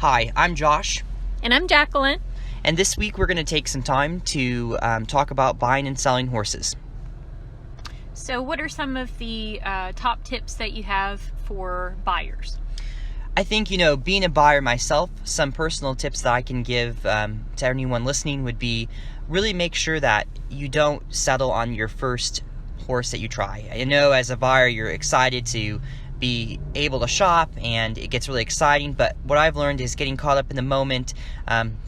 Hi, I'm Josh, And I'm Jacqueline. and this week we're going to take some time to talk about buying and selling horses. So, what are some of the top tips that you have for buyers? I think, being a buyer myself, some personal tips that I can give to anyone listening would be really make sure that you don't settle on your first horse that you try. I know as a buyer you're excited to be able to shop and it gets really exciting, but what I've learned is getting caught up in the moment.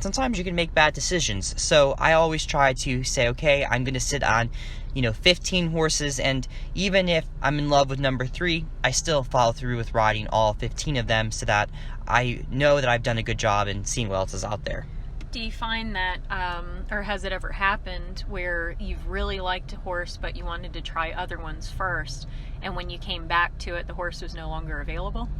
Sometimes you can make bad decisions, so I always try to say, okay, I'm going to sit on 15 horses, and even if I'm in love with number 3, I still follow through with riding all 15 of them so that I know that I've done a good job in seeing what else is out there. Do you find that, or has it ever happened where you've really liked a horse but you wanted to try other ones first, and when you came back to it, the horse was no longer available?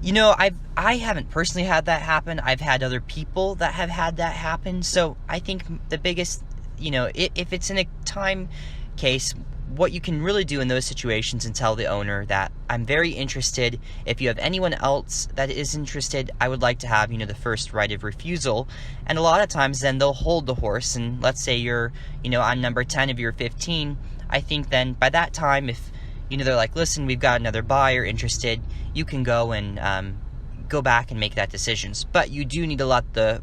I haven't personally had that happen. I've had other people that have had that happen. So I think the biggest, if it's in a time case, what you can really do in those situations and tell the owner that I'm very interested. If you have anyone else that is interested, I would like to have, the first right of refusal. And a lot of times then they'll hold the horse, and let's say you're, on number 10 of your 15. I think then by that time, if, they're like, listen, we've got another buyer interested, you can go and go back and make that decisions. But you do need to let the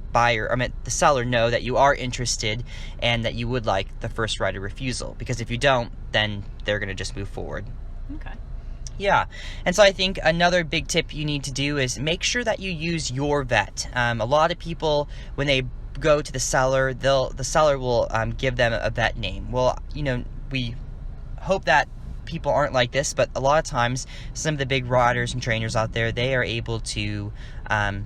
seller know that you are interested and that you would like the first right of refusal, because if you don't, then they're going to just move forward. Okay. Yeah, and so I think another big tip you need to do is make sure that you use your vet. A lot of people, when they go to the seller, the seller will give them a vet name. Well, we hope that people aren't like this, but a lot of times some of the big riders and trainers out there, they are able to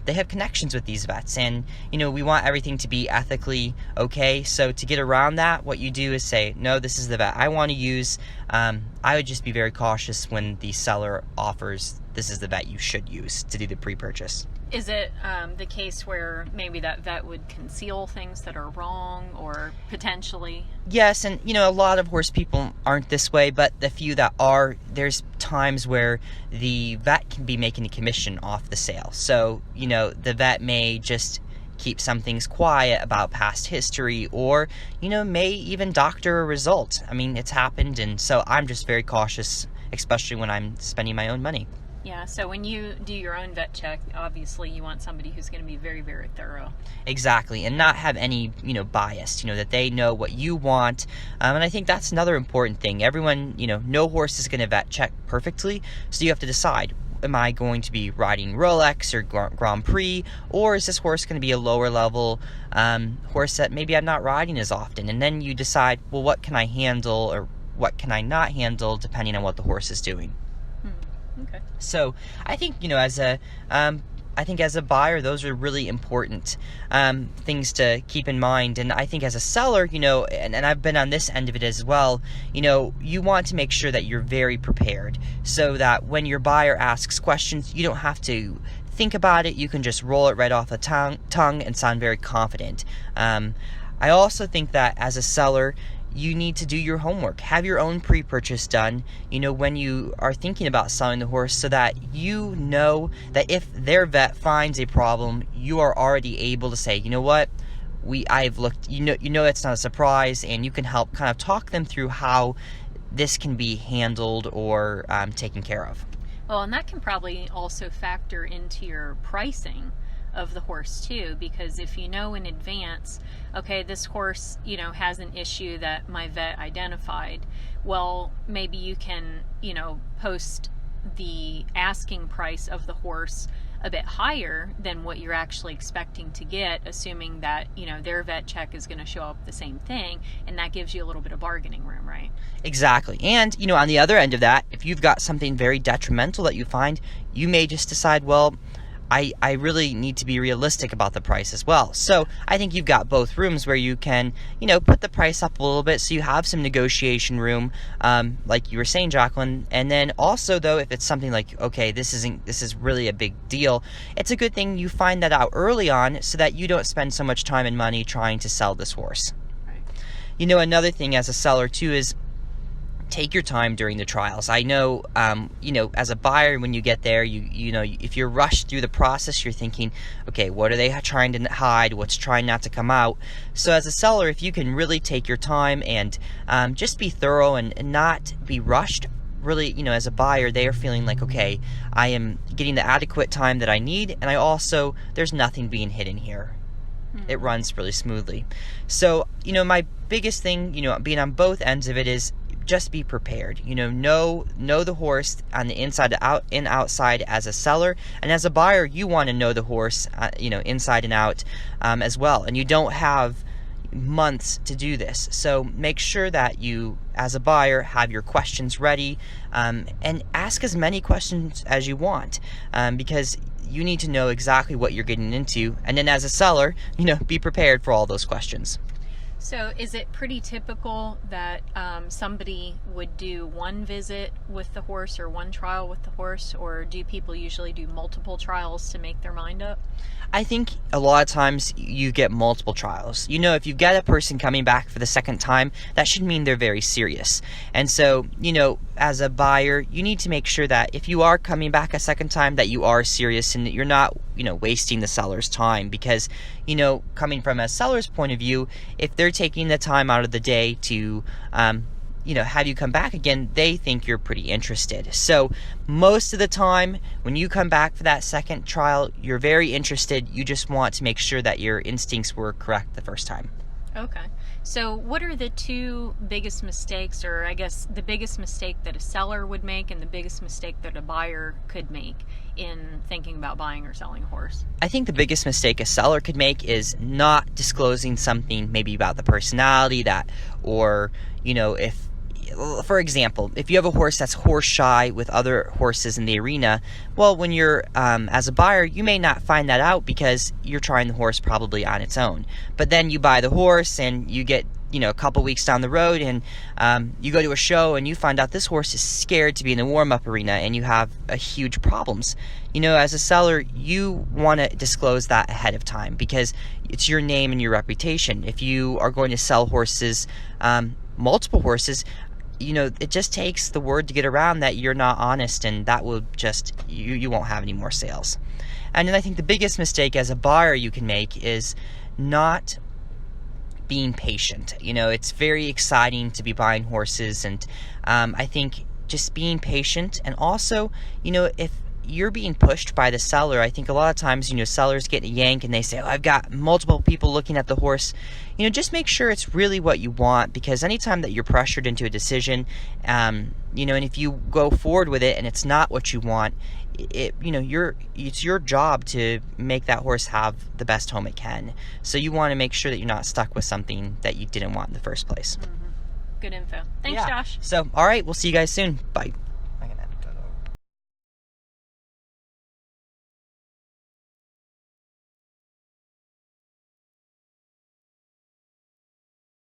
they have connections with these vets, and we want everything to be ethically okay. So to get around that, what you do is say, no, this is the vet I want to use. I would just be very cautious when the seller offers this is the vet you should use to do the pre-purchase. Is it the case where maybe that vet would conceal things that are wrong, or potentially? Yes, and a lot of horse people aren't this way, but the few that are, there's times where the vet can be making a commission off the sale. So, the vet may just keep some things quiet about past history, or, may even doctor a result. I mean, it's happened, and so I'm just very cautious, especially when I'm spending my own money. Yeah, so when you do your own vet check, obviously you want somebody who's going to be very, very thorough. Exactly, and not have any, bias, that they know what you want. And I think that's another important thing. Everyone, no horse is going to vet check perfectly, so you have to decide, am I going to be riding Rolex or Grand Prix, or is this horse going to be a lower level horse that maybe I'm not riding as often? And then you decide, well, what can I handle or what can I not handle depending on what the horse is doing. Okay. So I think, as a buyer, those are really important things to keep in mind. And I think as a seller, and I've been on this end of it as well, you want to make sure that you're very prepared so that when your buyer asks questions, you don't have to think about it. You can just roll it right off the tongue and sound very confident. I also think that as a seller, you need to do your homework. Have your own pre-purchase done, when you are thinking about selling the horse, so that you know that if their vet finds a problem, you are already able to say, what, I've looked, it's not a surprise, and you can help kind of talk them through how this can be handled or taken care of. Well, and that can probably also factor into your pricing of the horse too, because if you know in advance, okay, this horse, has an issue that my vet identified, well, maybe you can, post the asking price of the horse a bit higher than what you're actually expecting to get, assuming that, their vet check is going to show up the same thing, and that gives you a little bit of bargaining room, right? Exactly. And, on the other end of that, if you've got something very detrimental that you find, you may just decide, well, I really need to be realistic about the price as well. So I think you've got both rooms where you can, put the price up a little bit so you have some negotiation room, like you were saying, Jacqueline. And then also, though, if it's something like, okay, this is really a big deal, it's a good thing you find that out early on so that you don't spend so much time and money trying to sell this horse. Right. Another thing as a seller, too, is take your time during the trials. I know, as a buyer, when you get there, if you're rushed through the process, you're thinking, okay, what are they trying to hide? What's trying not to come out? So as a seller, if you can really take your time and just be thorough and not be rushed, really, as a buyer, they are feeling like, okay, I am getting the adequate time that I need, and there's nothing being hidden here. It runs really smoothly. So, my biggest thing, being on both ends of it is just be prepared. Know the horse on the inside and outside as a seller, and as a buyer, you want to know the horse, inside and out as well. And you don't have months to do this, so make sure that you, as a buyer, have your questions ready, and ask as many questions as you want, because you need to know exactly what you're getting into, and then as a seller, be prepared for all those questions. So is it pretty typical that somebody would do one visit with the horse or one trial with the horse, or do people usually do multiple trials to make their mind up? I think a lot of times you get multiple trials. If you've got a person coming back for the second time, that should mean they're very serious. And so, as a buyer, you need to make sure that if you are coming back a second time, that you are serious and that you're not, wasting the seller's time. Because, coming from a seller's point of view, if they're taking the time out of the day to have you come back again, they think you're pretty interested. So most of the time when you come back for that second trial, you're very interested. You just want to make sure that your instincts were correct the first time. Okay. So what are the two biggest mistakes, or I guess the biggest mistake that a seller would make and the biggest mistake that a buyer could make in thinking about buying or selling a horse? I think the biggest mistake a seller could make is not disclosing something maybe about the personality or if, for example, if you have a horse that's horse shy with other horses in the arena, well, when you're as a buyer, you may not find that out because you're trying the horse probably on its own. But then you buy the horse and you get a couple weeks down the road, and you go to a show and you find out this horse is scared to be in the warm-up arena, and you have huge problems. As a seller, you want to disclose that ahead of time because it's your name and your reputation. If you are going to sell horses, multiple horses, it just takes the word to get around that you're not honest, and that will just, you won't have any more sales. And then I think the biggest mistake as a buyer you can make is not being patient. It's very exciting to be buying horses, and I think just being patient, and also, if you're being pushed by the seller, I think a lot of times, sellers get a yank and they say, oh, I've got multiple people looking at the horse. Just make sure it's really what you want, because anytime that you're pressured into a decision, and if you go forward with it and it's not what you want, it's your job to make that horse have the best home it can. So you want to make sure that you're not stuck with something that you didn't want in the first place. Good info. Thanks, Josh. So, all right, we'll see you guys soon. Bye.